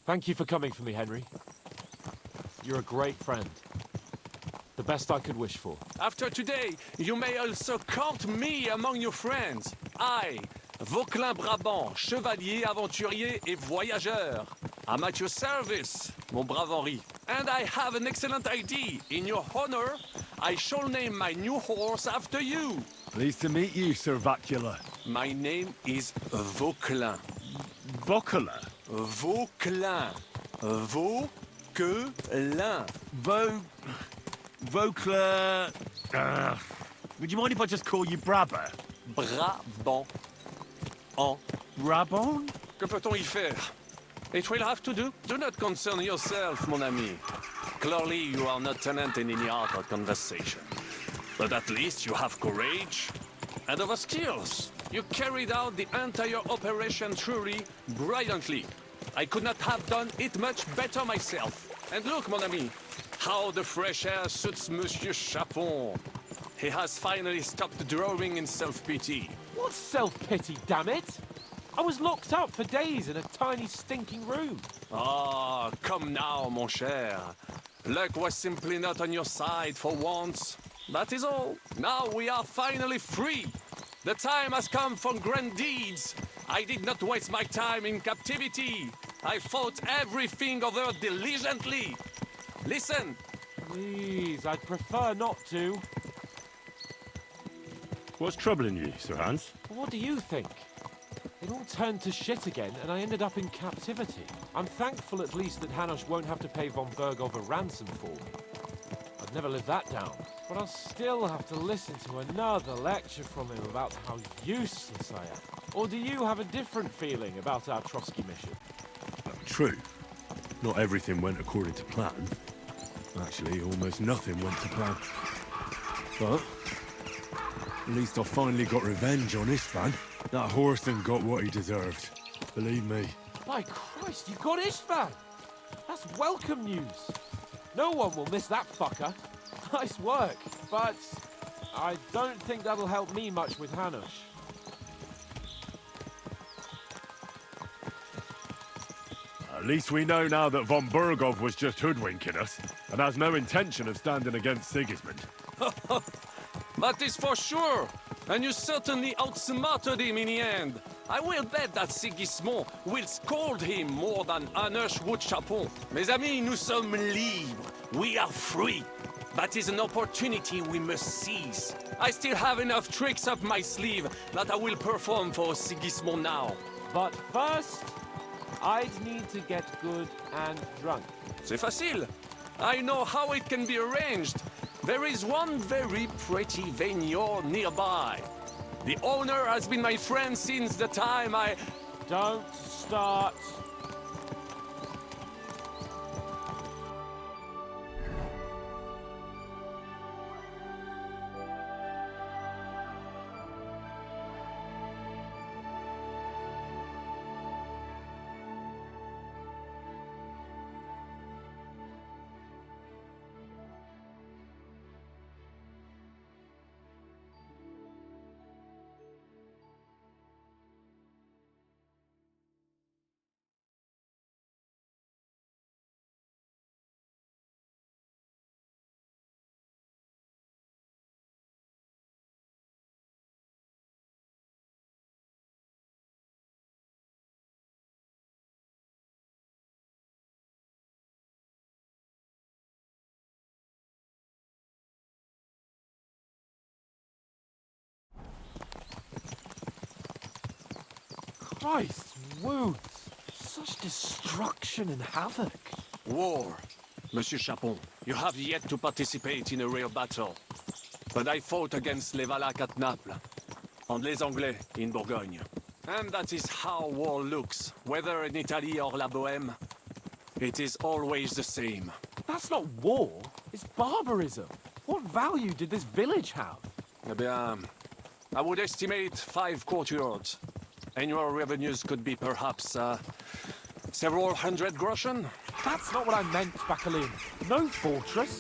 Thank you for coming for me, Henry. You're a great friend. The best I could wish for. After today, you may also count me among your friends. I, Vauquelin Brabant, chevalier, aventurier et voyageur. I'm at your service, mon brave Henri. And I have an excellent idea. In your honor, I shall name my new horse after you. Pleased to meet you, Sir Vacula. My name is Vauquelin. Vacula? Vauquelin. Vauquelin. Vauquelin... would you mind if I just call you Brabber? Brabant. En. Brabant? Que peut-on y faire? It will have to do. Do not concern yourself, mon ami. Clearly, you are not tenant in any art or conversation. But at least you have courage and other skills. You carried out the entire operation truly brilliantly. I could not have done it much better myself. And look, mon ami, how the fresh air suits Monsieur Chapon. He has finally stopped drawing in self-pity. What self-pity, damn it? I was locked up for days in a tiny stinking room. Ah, come now, mon cher. Luck was simply not on your side for once. That is all. Now we are finally free. The time has come for grand deeds. I did not waste my time in captivity. I fought everything over diligently. Listen. Please, I'd prefer not to. What's troubling you, Sir Hans? What do you think? It all turned to shit again, and I ended up in captivity. I'm thankful at least that Hanush won't have to pay von Bergov a ransom for me. I'd never live that down. But I'll still have to listen to another lecture from him about how useless I am. Or do you have a different feeling about our Trotsky mission? True. Not everything went according to plan. Actually, almost nothing went to plan. But at least I finally got revenge on Istvan. That Horson got what he deserved. Believe me. By Christ, you got Istvan! That's welcome news. No one will miss that fucker. Nice work, but I don't think that'll help me much with Hanush. At least we know now that von Bergov was just hoodwinking us, and has no intention of standing against Sigismund. That is for sure. And you certainly outsmarted him in the end. I will bet that Sigismund will scold him more than Hanush would Chapon. Mes amis, nous sommes libres. We are free. That is an opportunity we must seize. I still have enough tricks up my sleeve that I will perform for Sigismund now. But first, I'd need to get good and drunk. C'est facile. I know how it can be arranged. There is one very pretty vineyard nearby. The owner has been my friend since the time I... Don't start. Christ, wounds. Such destruction and havoc. War. Monsieur Chapon, you have yet to participate in a real battle. But I fought against les Valaques at Naples, and les Anglais in Bourgogne. And that is how war looks, whether in Italy or La Bohème. It is always the same. That's not war, it's barbarism. What value did this village have? Eh bien, I would estimate 5 courtyards. Annual revenues could be perhaps, several hundred groschen. That's not what I meant, Bacalin. No fortress.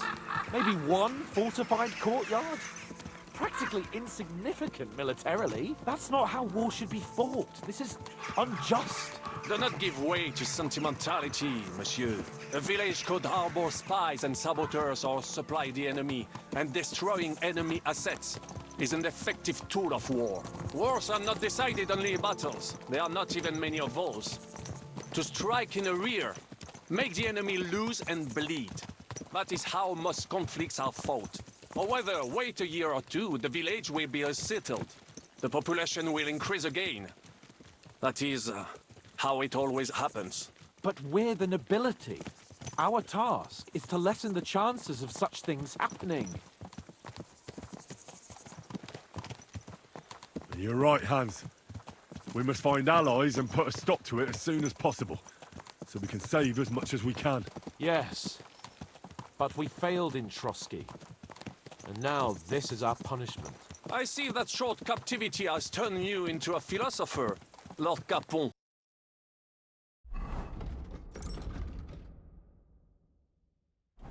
Maybe one fortified courtyard. Practically insignificant militarily. That's not how war should be fought. This is unjust. Do not give way to sentimentality, monsieur. A village could harbor spies and saboteurs or supply the enemy, and destroying enemy assets is an effective tool of war. Wars are not decided only in battles. There are not even many of those. To strike in the rear, make the enemy lose and bleed. That is how most conflicts are fought. Or whether wait a year or two, the village will be settled. The population will increase again. That is how it always happens. But we're the nobility. Our task is to lessen the chances of such things happening. You're right, Hans. We must find allies and put a stop to it as soon as possible, so we can save as much as we can. Yes, but we failed in Trotsky. And now this is our punishment. I see that short captivity has turned you into a philosopher, Lord Capon.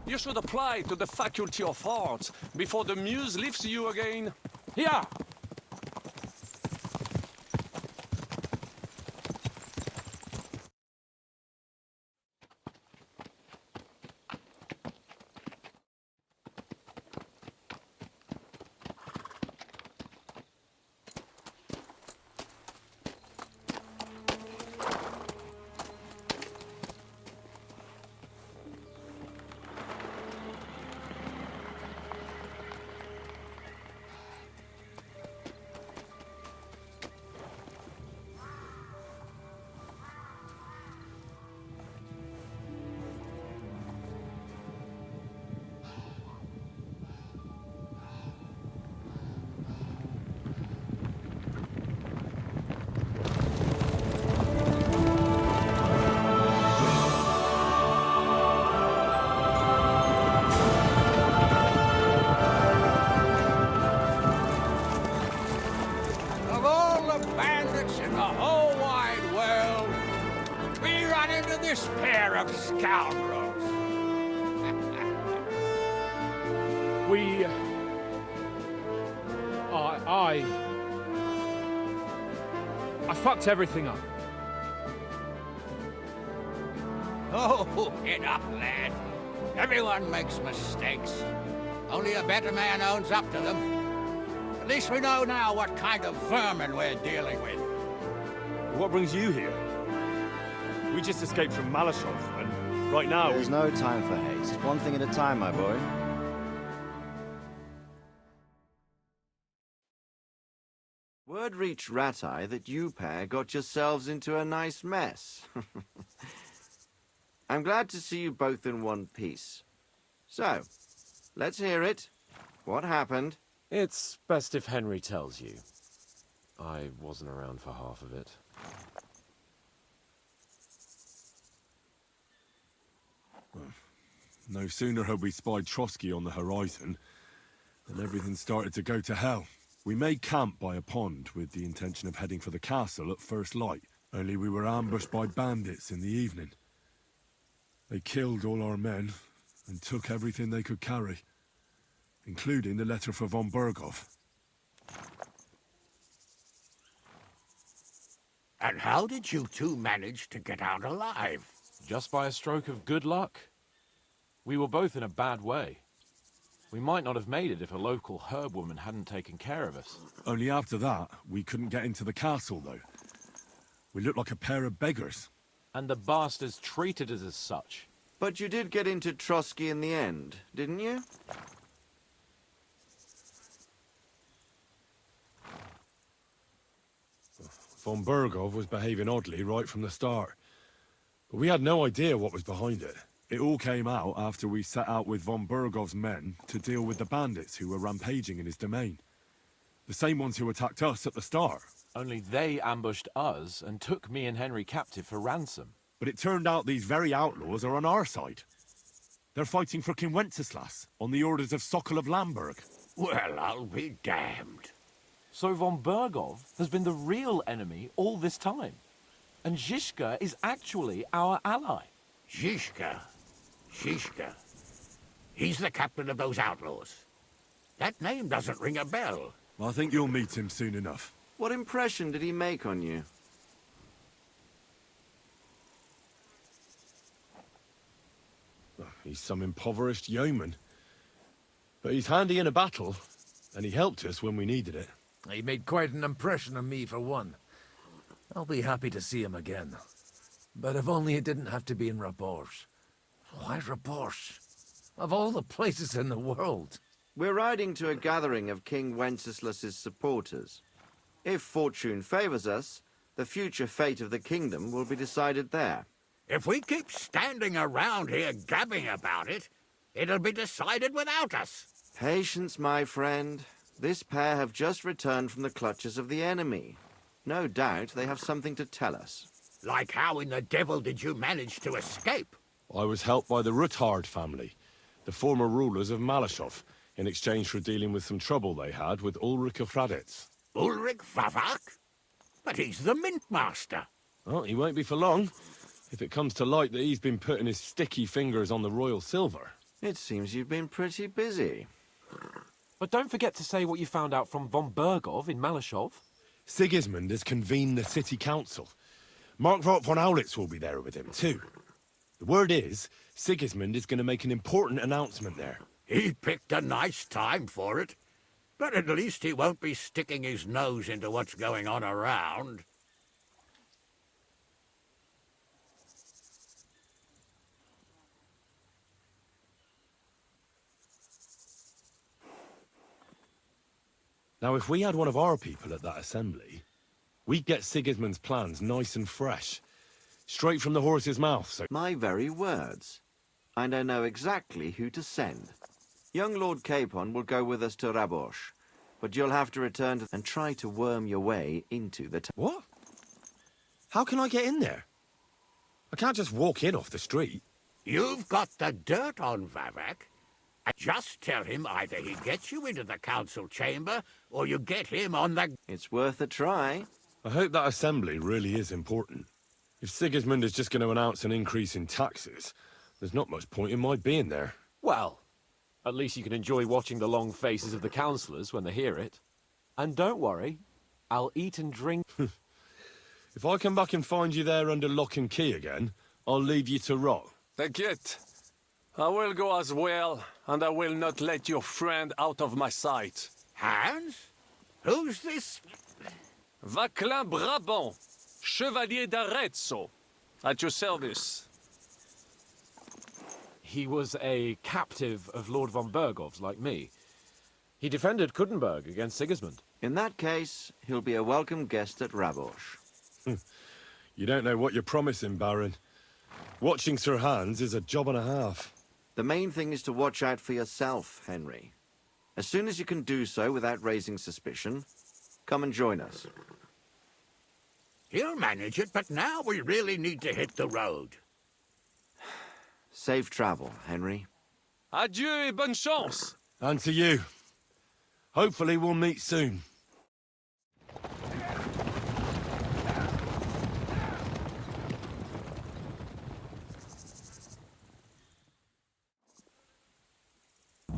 You should apply to the Faculty of Arts before the muse lifts you again. Here! Of all the bandits in the whole wide world, we run into this pair of scoundrels. We... I fucked everything up. Oh, get up, lad. Everyone makes mistakes. Only a better man owns up to them. At least we know now what kind of vermin we're dealing with. What brings you here? We just escaped from Malashov, and right now There's no time for haste. One thing at a time, my boy. Word reached Rat-Eye that you pair got yourselves into a nice mess. I'm glad to see you both in one piece. So, let's hear it. What happened? It's best if Henry tells you. I wasn't around for half of it. no sooner had we spied Trotsky on the horizon than everything started to go to hell. We made camp by a pond with the intention of heading for the castle at first light, only we were ambushed by bandits in the evening. They killed all our men and took everything they could carry, including the letter for von Berghoff. And how did you two manage to get out alive? Just by a stroke of good luck. We were both in a bad way. We might not have made it if a local herb woman hadn't taken care of us. Only after that, we couldn't get into the castle, though. We looked like a pair of beggars. And the bastards treated us as such. But you did get into Trotsky in the end, didn't you? Von Berghoff was behaving oddly right from the start. But we had no idea what was behind it. It all came out after we set out with von Berghoff's men to deal with the bandits who were rampaging in his domain. The same ones who attacked us at the start. Only they ambushed us and took me and Henry captive for ransom. But it turned out these very outlaws are on our side. They're fighting for King Wenceslas on the orders of Sokol of Lamberg. Well, I'll be damned. So von Berghoff has been the real enemy all this time. And Zizka is actually our ally. Zizka. Zizka. He's the captain of those outlaws. That name doesn't ring a bell. I think you'll meet him soon enough. What impression did he make on you? He's some impoverished yeoman. But he's handy in a battle, and he helped us when we needed it. He made quite an impression on me, for one. I'll be happy to see him again. But if only it didn't have to be in Raborge. Why Raborge? Of all the places in the world. We're riding to a gathering of King Wenceslas's supporters. If fortune favors us, the future fate of the kingdom will be decided there. If we keep standing around here gabbing about it, it'll be decided without us. Patience, my friend. This pair have just returned from the clutches of the enemy. No doubt they have something to tell us. Like how in the devil did you manage to escape? I was helped by the Ruthard family, the former rulers of Malashov, in exchange for dealing with some trouble they had with Ulrich of Raditz. Ulrich Favak? But he's the mint master. Well, he won't be for long, if it comes to light that he's been putting his sticky fingers on the royal silver. It seems you've been pretty busy. But don't forget to say what you found out from von Bergov in Malashov. Sigismund has convened the city council. Markvart von Aulitz will be there with him, too. The word is, Sigismund is going to make an important announcement there. He picked a nice time for it. But at least he won't be sticking his nose into what's going on around. Now, if we had one of our people at that assembly, we'd get Sigismund's plans nice and fresh. Straight from the horse's mouth, so... My very words. And I know exactly who to send. Young Lord Capon will go with us to Rabosh, but you'll have to return to and try to worm your way into the town. What? How can I get in there? I can't just walk in off the street. You've got the dirt on Vavak. Just tell him either he gets you into the council chamber, or you get him on the... It's worth a try. I hope that assembly really is important. If Sigismund is just going to announce an increase in taxes, there's not much point in my being there. Well, at least you can enjoy watching the long faces of the councillors when they hear it. And don't worry, I'll eat and drink. If I come back and find you there under lock and key again, I'll leave you to rot. T'inquiète. I will go as well, and I will not let your friend out of my sight. Hans? Who's this? Vaclin Brabant, Chevalier d'Arezzo, at your service. He was a captive of Lord von Bergov's, like me. He defended Kuddenberg against Sigismund. In that case, he'll be a welcome guest at Rabosh. You don't know what you're promising, Baron. Watching Sir Hans is a job and a half. The main thing is to watch out for yourself, Henry. As soon as you can do so without raising suspicion, come and join us. He'll manage it, but now we really need to hit the road. Safe travel, Henry. Adieu et bonne chance. And to you. Hopefully we'll meet soon.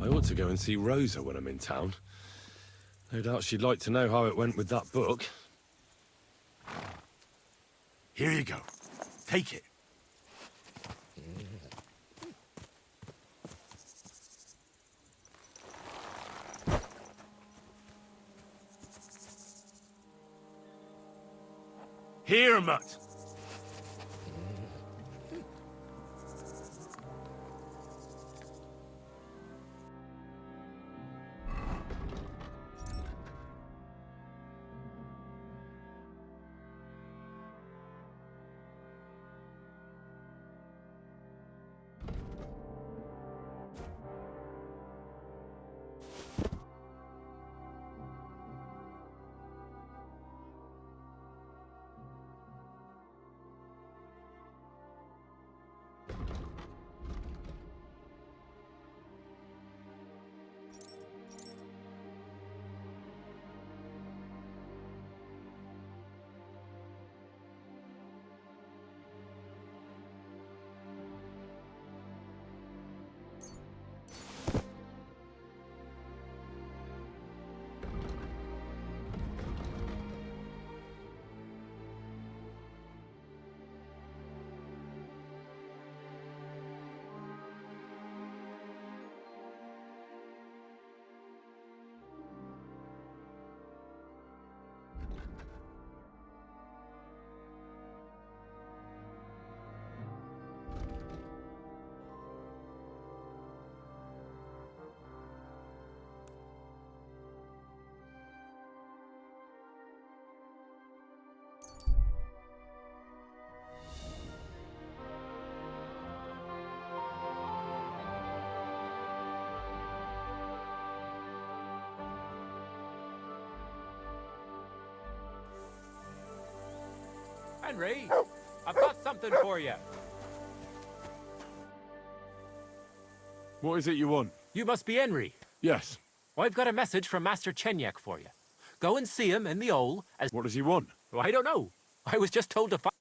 I ought to go and see Rosa when I'm in town. No doubt she'd like to know how it went with that book. Here you go. Take it. Here, Mutt. Henry, I've got something for you. What is it you want? You must be Henry. Yes. Well, I've got a message from Master Chenyek for you. Go and see him in the Ole as... What does he want? Well, I don't know. I was just told to find...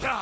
Go!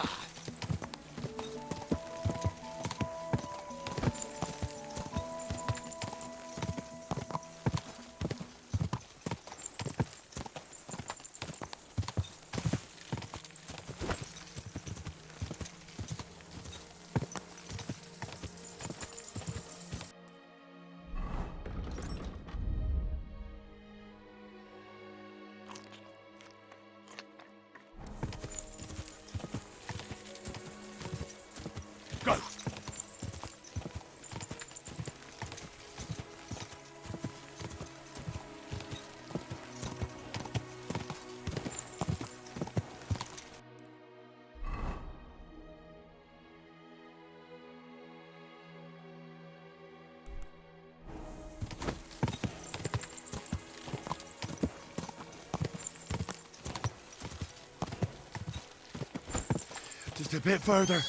Just a bit further.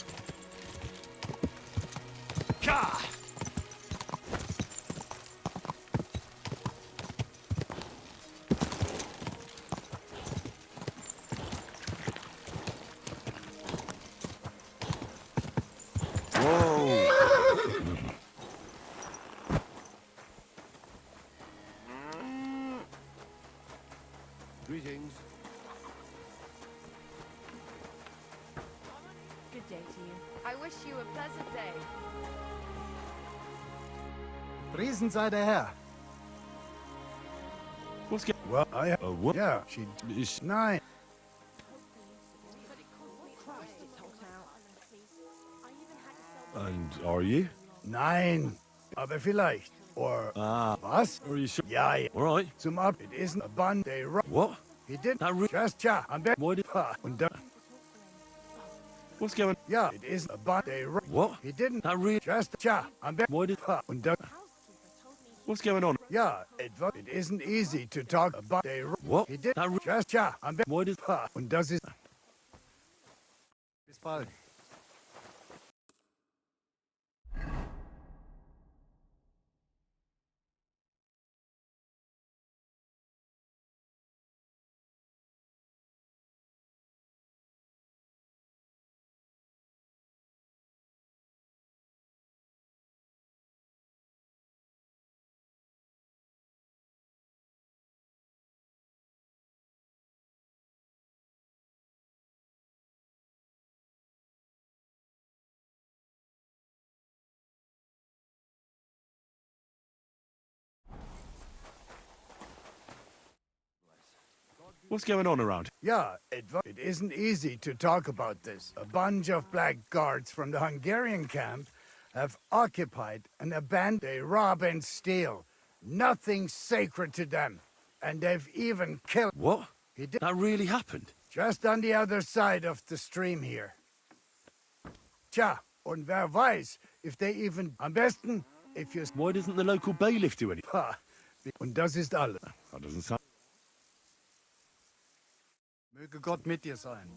Ka! Whoa! Greetings. Good day to you. I wish you a pleasant day. Priesen sei der Herr. What's going Well, I... what? Yeah, she... Is... Nein. And are you? Nein. Aber vielleicht. Or... Was? Are you sure? Ja, ja. All right. Zum Ab... It isn't a bun they rock. What? He didn't... Now, Just ja. Am besten... Why did... Und da... What's going... Ja, it isn't a bun they rock. What? He didn't... Now, really... Just ja. Am besten... Why did... Und da... What's going on? Ja, it isn't easy to talk about they rock. What? He did... Now, Just ja. Am besten... Why did... Und das ist... Bis bald. What's going on around? Yeah, it isn't easy to talk about this. A bunch of black guards from the Hungarian camp have occupied and abandoned. They rob and steal. Nothing sacred to them. And they've even killed... What? He did... That really happened? Just on the other side of the stream here. Tja, und wer weiß, if they even... Am besten, if you... Why doesn't the local bailiff do anything? Ha, und das ist alles. That doesn't sound... Möge Gott mit dir sein.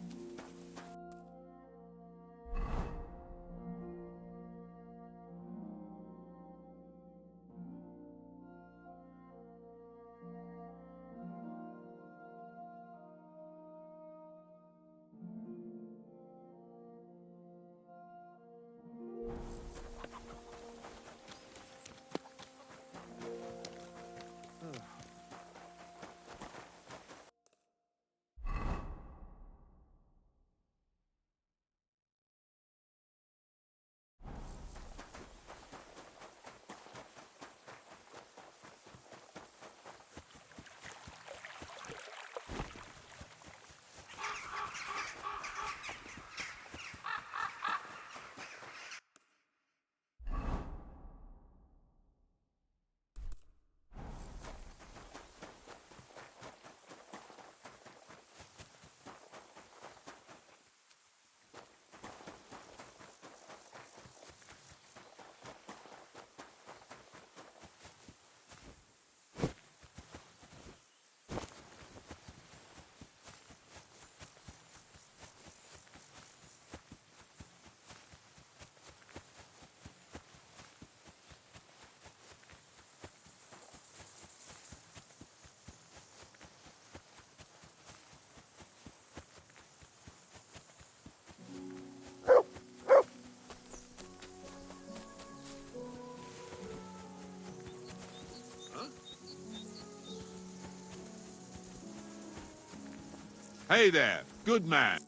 Hey there, good man.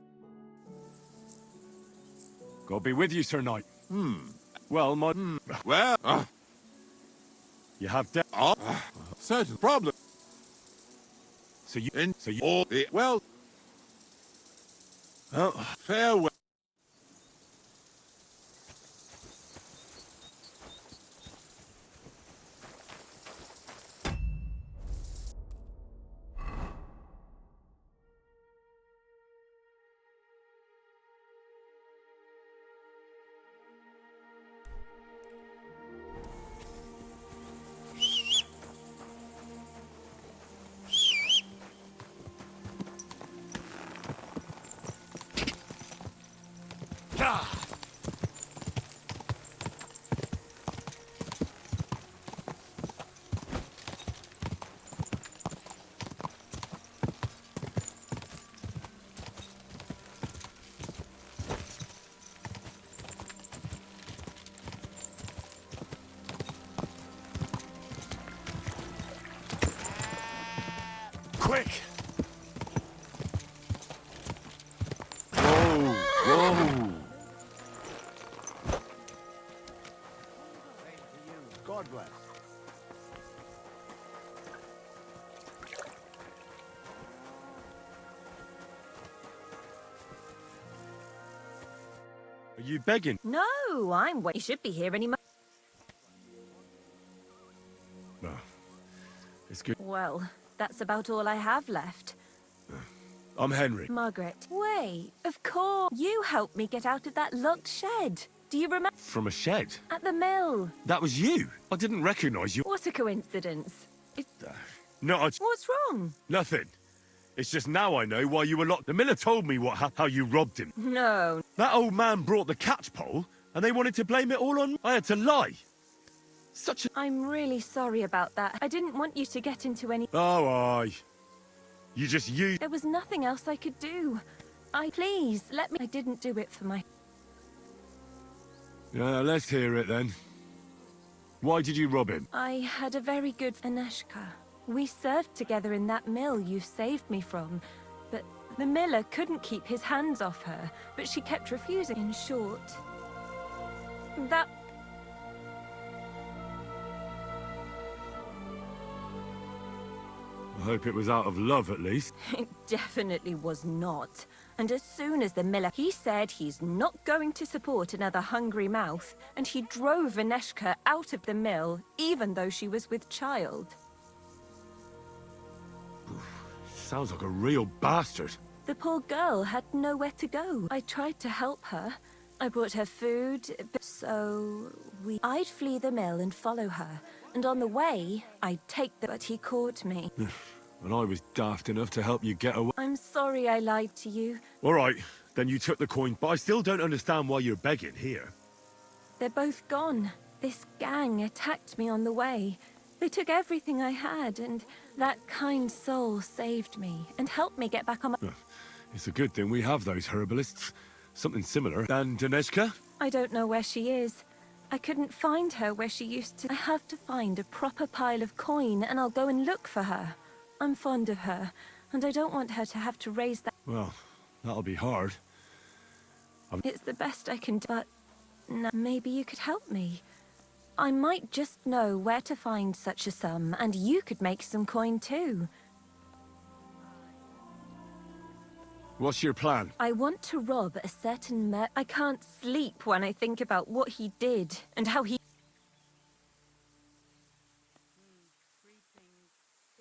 God be with you, Sir Knight. Well, my... Well, You have certain problem. So you... In So you... all the well, Oh, farewell. quick! Whoa! Whoa! God bless. Are you begging? No, you should be here any mo- No. It's good. Well, that's about all I have left. I'm Henry. Margaret. Wait, of course. You helped me get out of that locked shed. Do you remember? From a shed? At the mill. That was you. I didn't recognize you. What a coincidence. No, What's wrong? nothing. It's just now I know why you were locked. The miller told me how you robbed him. No. That old man brought the catchpole, and they wanted to blame it all on me. I had to lie. Such a... I'm really sorry about that. I didn't want you to get into any... Oh, aye. You just used... There was nothing else I could do. Please, let me... I didn't do it for my... Let's hear it then. Why did you rob him? I had a very good Aneshka. We served together in that mill you saved me from, but the miller couldn't keep his hands off her, but she kept refusing. In short, that... I hope it was out of love, at least. It definitely was not. And as soon as the miller... He said he's not going to support another hungry mouth, and he drove Aneshka out of the mill, even though she was with child. Sounds like a real bastard. The poor girl had nowhere to go. I tried to help her. I brought her food, so I'd flee the mill and follow her, and on the way, I'd take the... But he caught me. And I was daft enough to help you get away. I'm sorry I lied to you. All right, then you took the coin, but I still don't understand why you're begging here. They're both gone. This gang attacked me on the way. They took everything I had, and that kind soul saved me and helped me get back on my... It's a good thing we have those herbalists. Something similar. And Daneshka? I don't know where she is. I couldn't find her where she used to... I have to find a proper pile of coin, and I'll go and look for her. I'm fond of her, and I don't want her to have to raise that... Well, that'll be hard. It's the best I can do, but... No, maybe you could help me. I might just know where to find such a sum, and you could make some coin too. What's your plan? I want to rob a certain I can't sleep when I think about what he did, and how he...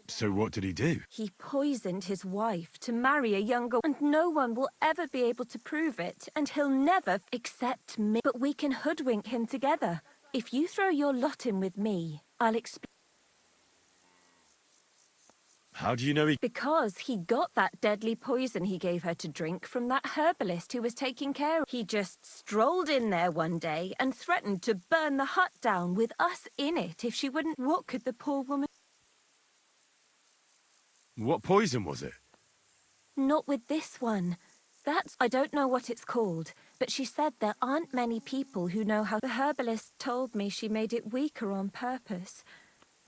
So what did he do? He poisoned his wife to marry a younger... And no one will ever be able to prove it, and he'll never accept me. But we can hoodwink him together. If you throw your lot in with me, I'll explain... How do you know he... Because he got that deadly poison he gave her to drink from that herbalist who was taking care of... He just strolled in there one day and threatened to burn the hut down with us in it if she wouldn't... What could the poor woman... What poison was it? Not with this one. I don't know what it's called, but she said there aren't many people who know how... The herbalist told me she made it weaker on purpose,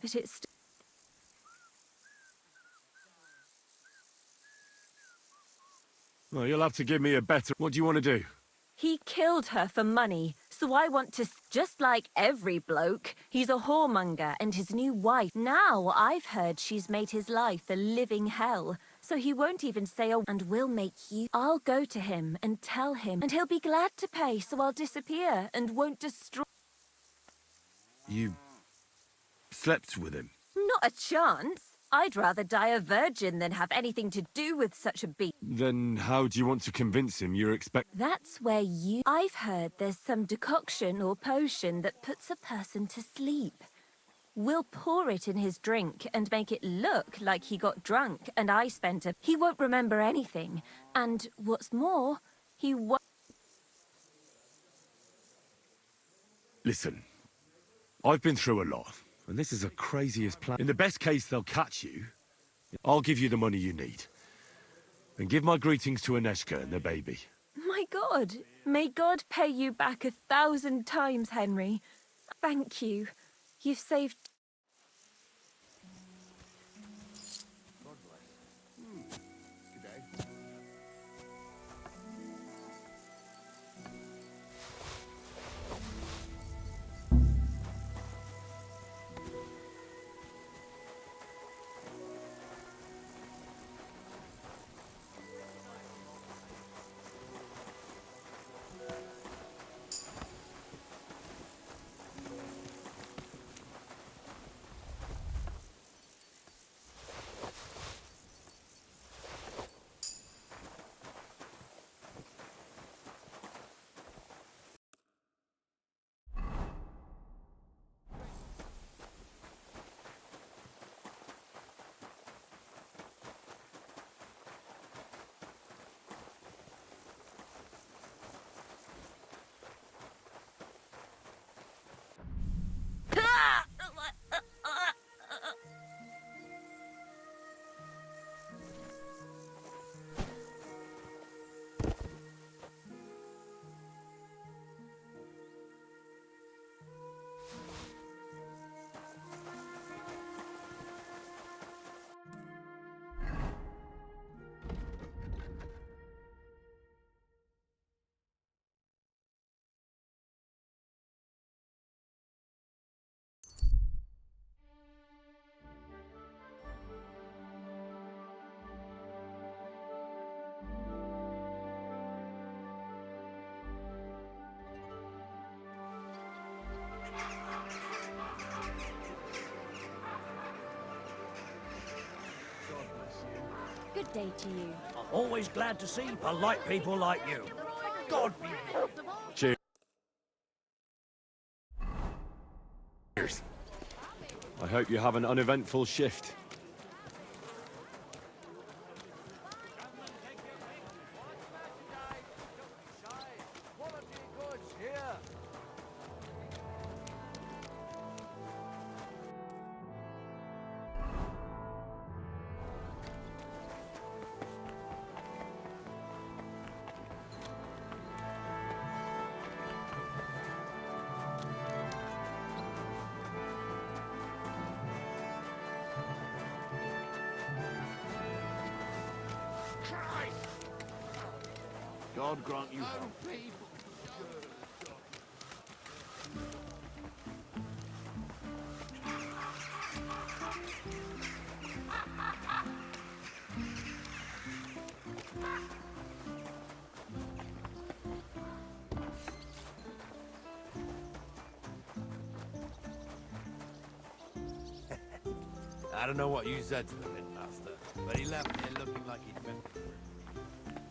but it's... Well, you'll have to give me a better... What do you want to do? He killed her for money, so I want to... Just like every bloke, he's a whoremonger and his new wife. Now I've heard she's made his life a living hell, so he won't even say a... And we'll make you... I'll go to him and tell him, and he'll be glad to pay, so I'll disappear and won't destroy... You... slept with him? Not a chance. I'd rather die a virgin than have anything to do with such a beast. Then how do you want to convince him you're That's where you... I've heard there's some decoction or potion that puts a person to sleep. We'll pour it in his drink and make it look like he got drunk and I spent a... He won't remember anything. And what's more, he won't... Listen, I've been through a lot, and this is the craziest plan. In the best case, they'll catch you. I'll give you the money you need. And give my greetings to Aneshka and the baby. My God, may God pay you back 1,000 times, Henry. Thank you. You've saved... Good day to you. I'm always glad to see polite people like you. God be... Cheers. I hope you have an uneventful shift. God grant you help. I don't know what you said to the Master, but he left here looking like he'd meant it.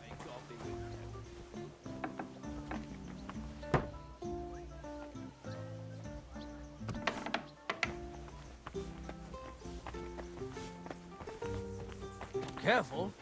May God be with you. Careful.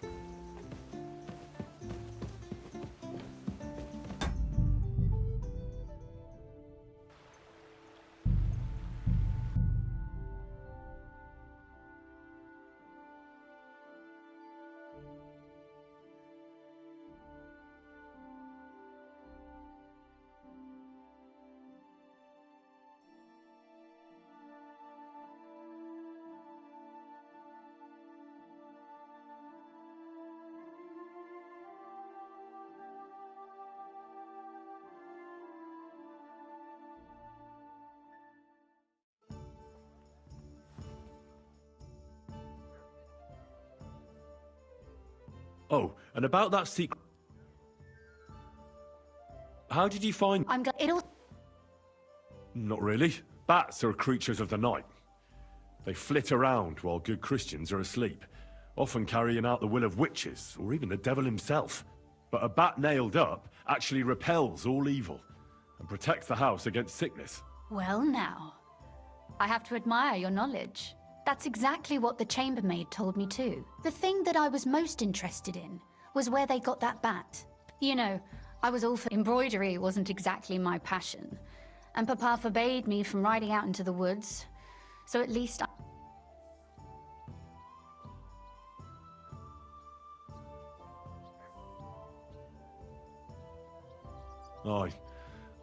Oh, and about that secret... How did you find... It'll... Not really. Bats are creatures of the night. They flit around while good Christians are asleep, often carrying out the will of witches, or even the devil himself. But a bat nailed up actually repels all evil, and protects the house against sickness. Well now, I have to admire your knowledge. That's exactly what the chambermaid told me too. The thing that I was most interested in was where they got that bat. You know, I was all for embroidery wasn't exactly my passion, and Papa forbade me from riding out into the woods, so at least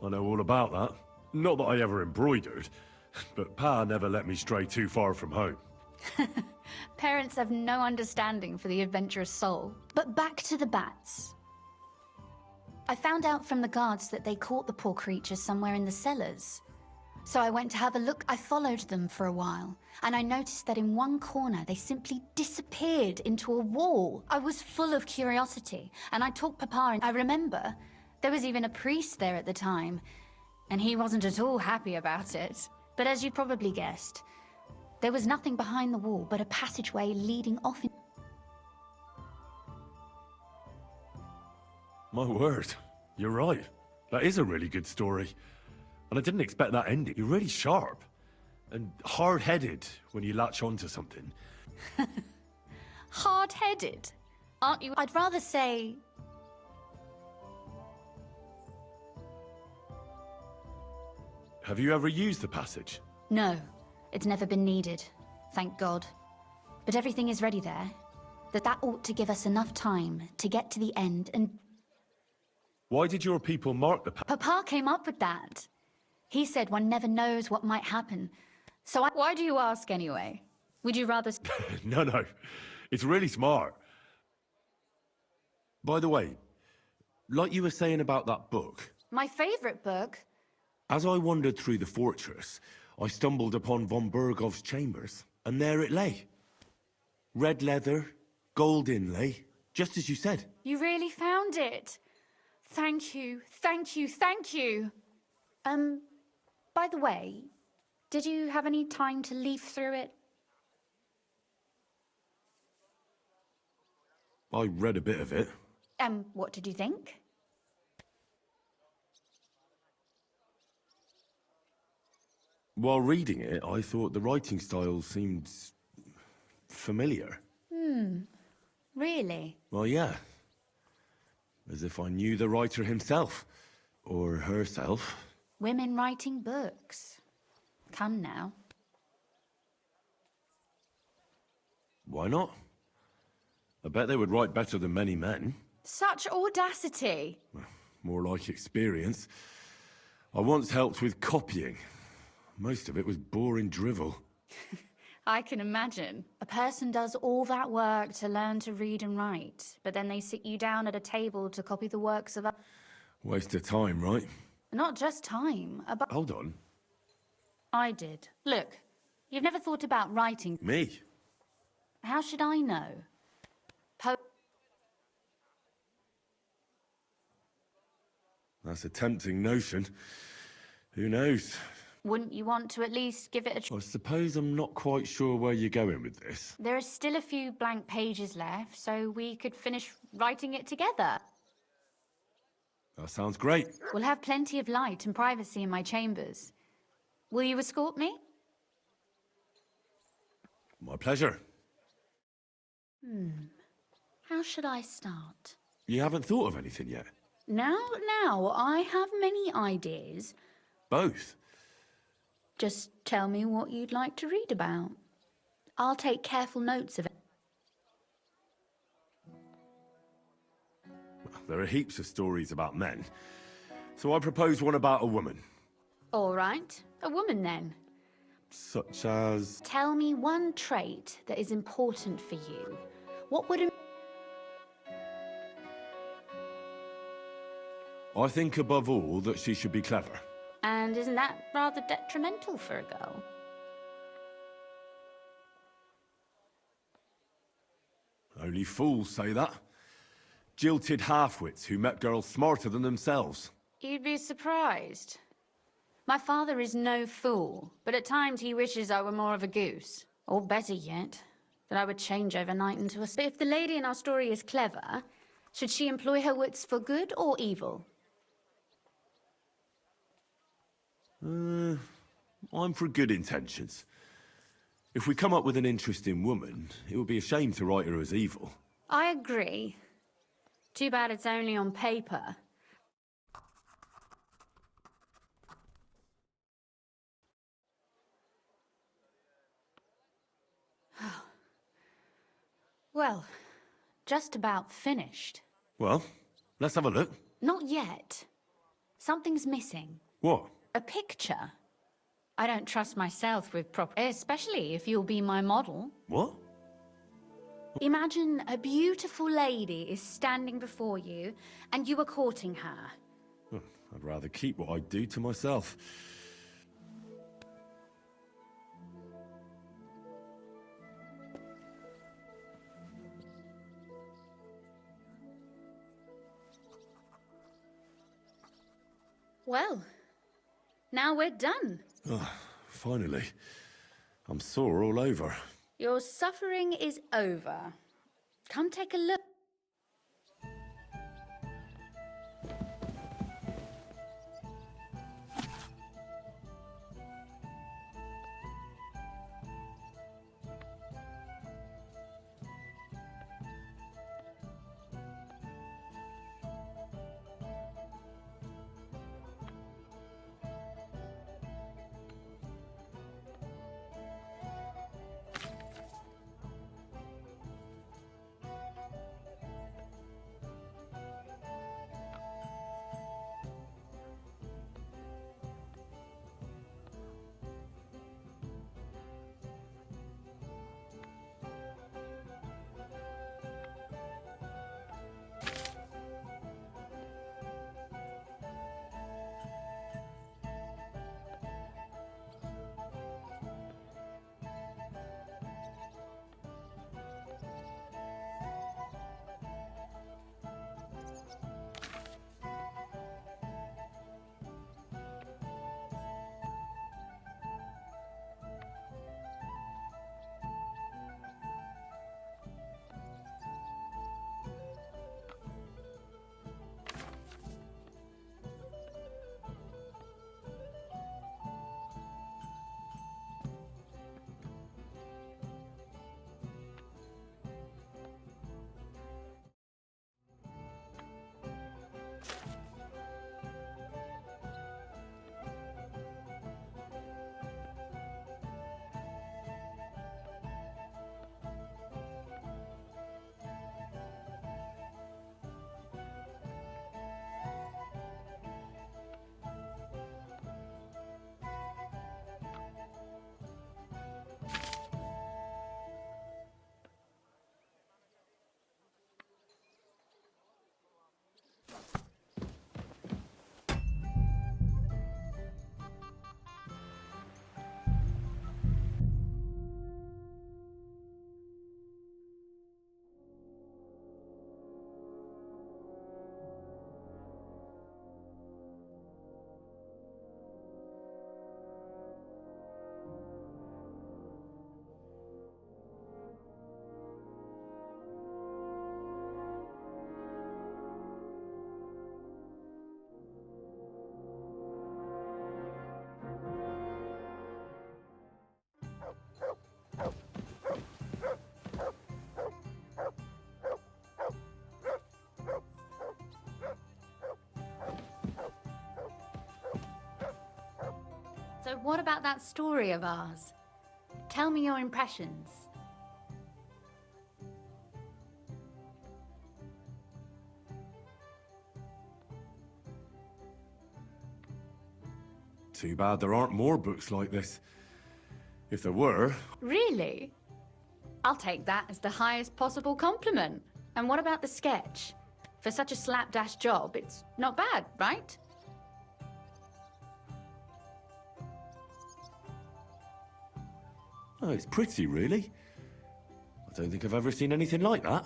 I know all about that. Not that I ever embroidered, but Pa never let me stray too far from home. Parents have no understanding for the adventurous soul. But back to the bats. I found out from the guards that they caught the poor creatures somewhere in the cellars. So I went to have a look. I followed them for a while, and I noticed that in one corner they simply disappeared into a wall. I was full of curiosity, and I talked Papa, and I remember there was even a priest there at the time, and he wasn't at all happy about it. But as you probably guessed, there was nothing behind the wall but a passageway leading off in... My word, you're right. That is a really good story. And I didn't expect that ending. You're really sharp. And hard-headed when you latch onto something. Hard-headed? Aren't you? I'd rather say... Have you ever used the passage? No, it's never been needed. Thank God. But everything is ready there. That ought to give us enough time to get to the end and... Why did your people mark the passage? Papa came up with that. He said one never knows what might happen. So why do you ask anyway? Would you rather... No. It's really smart. By the way, like you were saying about that book... My favorite book? As I wandered through the fortress, I stumbled upon von Bergov's chambers, and there it lay. Red leather, gold inlay, just as you said. You really found it. Thank you. By the way, did you have any time to leaf through it? I read a bit of it. What did you think? While reading it, I thought the writing style seemed... familiar. Really? Well, yeah. As if I knew the writer himself. Or herself. Women writing books. Come now. Why not? I bet they would write better than many men. Such audacity. More like experience. I once helped with copying. Most of it was boring drivel. I can imagine. A person does all that work to learn to read and write, but then they sit you down at a table to copy the works of... Waste of time, right? Not just time, Hold on. I did. Look, you've never thought about writing... Me? How should I know? That's a tempting notion. Who knows? Wouldn't you want to at least give it a try? I suppose I'm not quite sure where you're going with this. There are still a few blank pages left, so we could finish writing it together. That sounds great. We'll have plenty of light and privacy in my chambers. Will you escort me? My pleasure. How should I start? You haven't thought of anything yet? Now, I have many ideas. Both? Just tell me what you'd like to read about. I'll take careful notes of it. There are heaps of stories about men. So I propose one about a woman. All right, a woman then. Such as... Tell me one trait that is important for you. What would... I think above all that she should be clever. And isn't that rather detrimental for a girl? Only fools say that. Jilted half-wits who met girls smarter than themselves. You'd be surprised. My father is no fool, but at times he wishes I were more of a goose. Or better yet, that I would change overnight into a... But if the lady in our story is clever, should she employ her wits for good or evil? I'm for good intentions. If we come up with an interesting woman, it would be a shame to write her as evil. I agree. Too bad it's only on paper. Well, just about finished. Well, let's have a look. Not yet. Something's missing. What? A picture. I don't trust myself with especially if you'll be my model. What? Imagine a beautiful lady is standing before you, and you are courting her. I'd rather keep what I do to myself. Well, now we're done. Oh, finally. I'm sore all over. Your suffering is over. Come take a look. So what about that story of ours? Tell me your impressions. Too bad there aren't more books like this. If there were... Really? I'll take that as the highest possible compliment. And what about the sketch? For such a slapdash job, it's not bad, right? Oh, it's pretty, really. I don't think I've ever seen anything like that.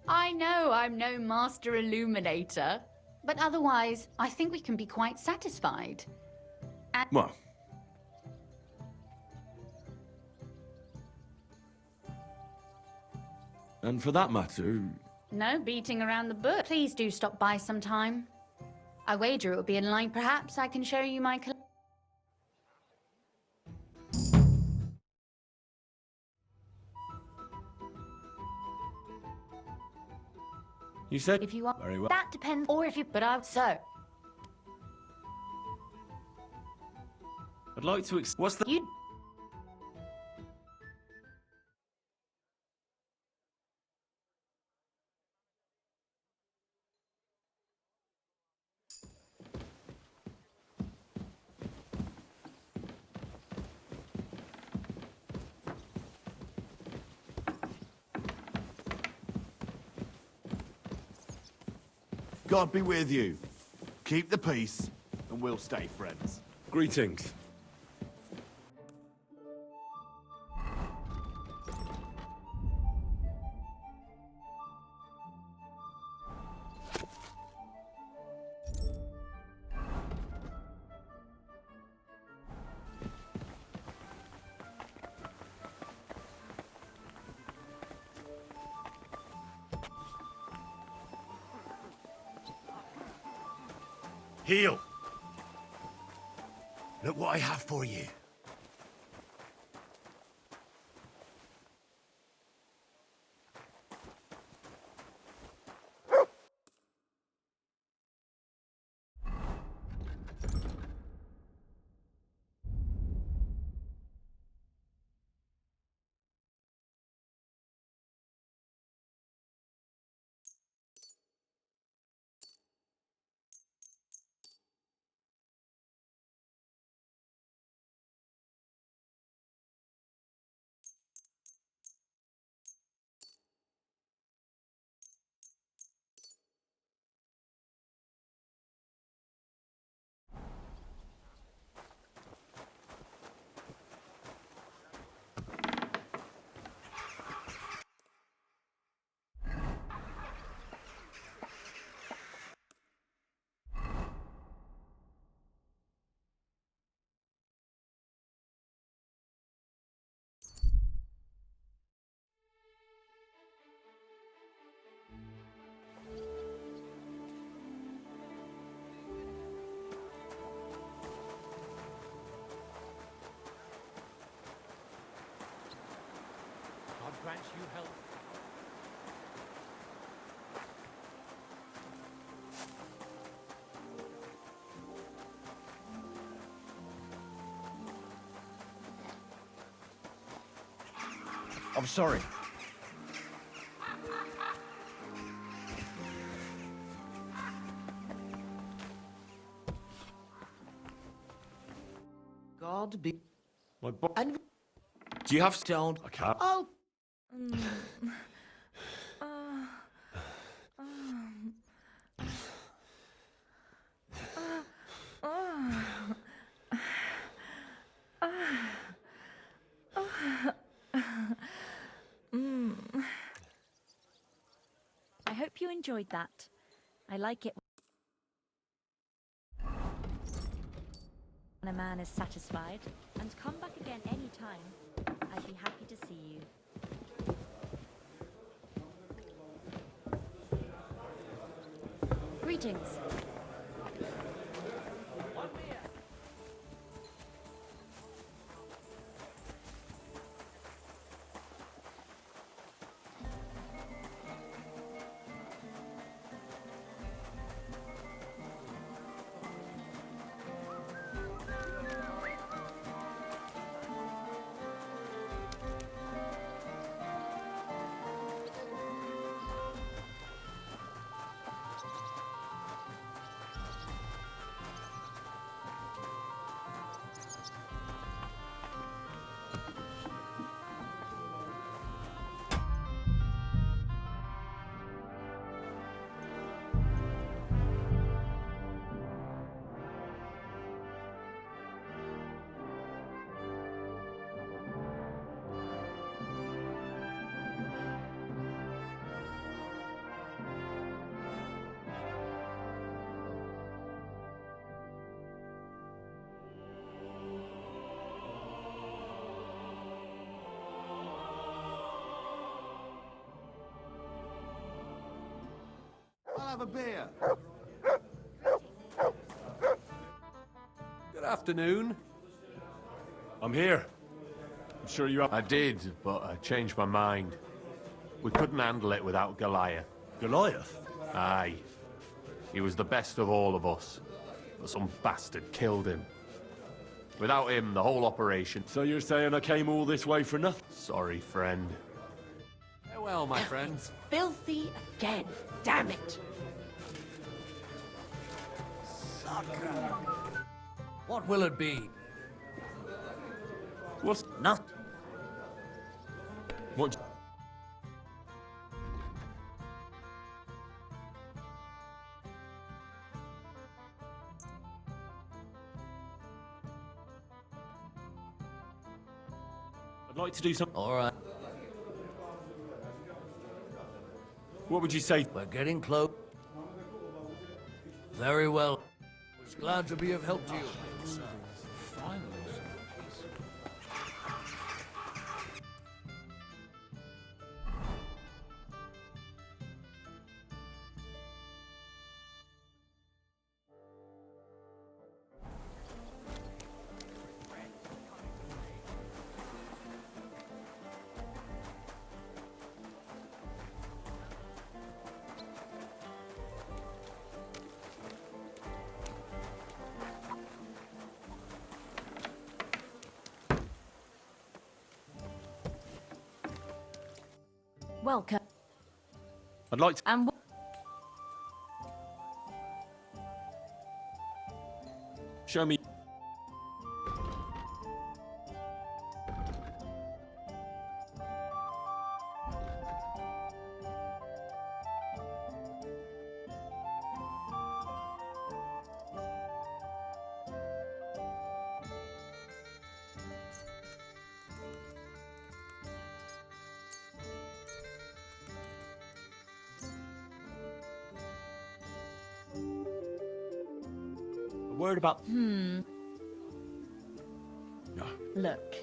I know I'm no master illuminator, but otherwise, I think we can be quite satisfied. Well. And for that matter, No beating around the bush. Please do stop by sometime. I wager it will be in line. Perhaps I can show you my collection. you said If you want, very well. that depends. Or if you, but I so I'd like to what's the you. God be with you. Keep the peace, and we'll stay friends. greetings? Heel! Look what I have for you. God grant you health. I'm sorry. God be... My bo And... Do you have stone? I can't. Oh! I hope you enjoyed that. I like it when a man is satisfied. And come back again any time. I'd be happy to see you. Greetings. have a beer. Good afternoon. I'm here. I'm sure you have... I did, but I changed my mind. We couldn't handle it without Goliath. Goliath? Aye. He was the best of all of us, but some bastard killed him. Without him, the whole operation... So you're saying I came all this way for nothing? Sorry, friend. Farewell, my friends. Filthy again. Damn it. Sucker. What will it be? What's... Not. What... I'd like to do something... All right. What would you say? We're getting close. Very well. Was glad to be of help to you. Welcome. I'd like to... And Show me... A word about... No. Look.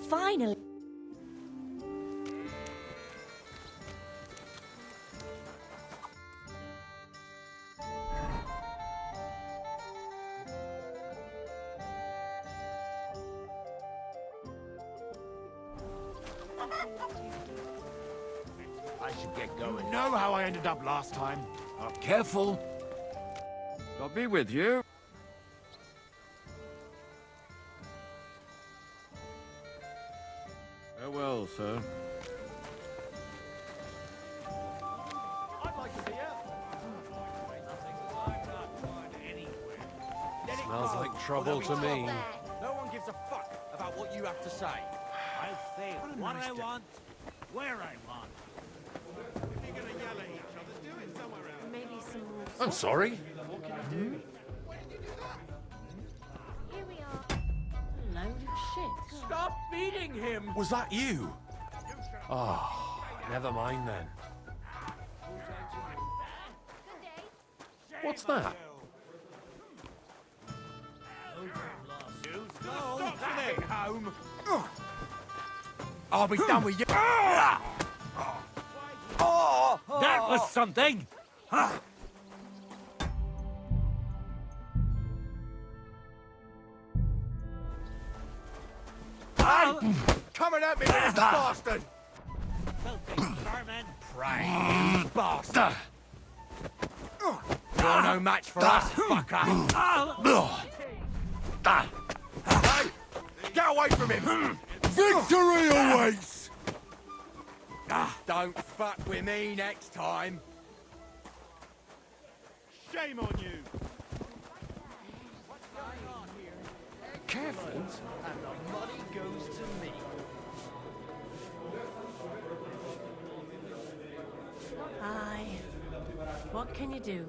Finally. I should get going. You know how I ended up last time. Careful. I'll be with you. Farewell, sir. I'd like a beer. Smells like trouble to me. No one gives a fuck about what you have to say. I'll say what I want, where I want. If you're gonna yell at each other, do it somewhere else. Maybe some more. I'm sorry. What can I do? Here we are. Load of shit. Stop beating him! Was that you? Oh, never mind then. What's that? Stop it! Home! I'll be done with you. That was something! Coming at me, this bastard! Filthy vermin! Prang. Bastard. You're no match for us, fucker. Hey, get away from him! Victory awaits! Don't fuck with me next time. Shame on you! Careful. And the money goes to me. Aye. What can you do?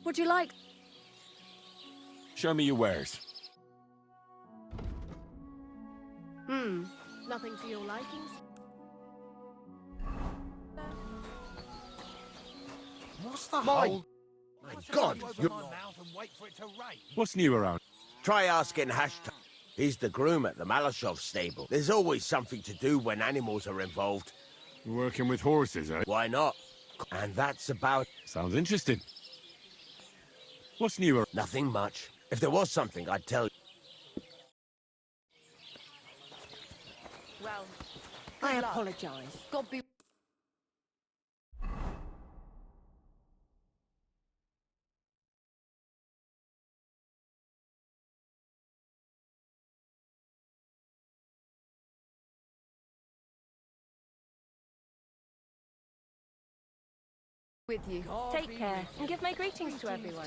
Would you like... Show me your wares. Nothing for your likings? What's the My God, Open my mouth and wait for it to rain. What's new around? try asking Hashtag. He's the groom at the Malashov stable. There's always something to do when animals are involved. Working with horses, eh? Why not? And that's about... Sounds interesting. What's new around? Nothing much. If there was something, I'd tell you. Well, I apologize. God be... With you. Take care, and give my greetings to everyone.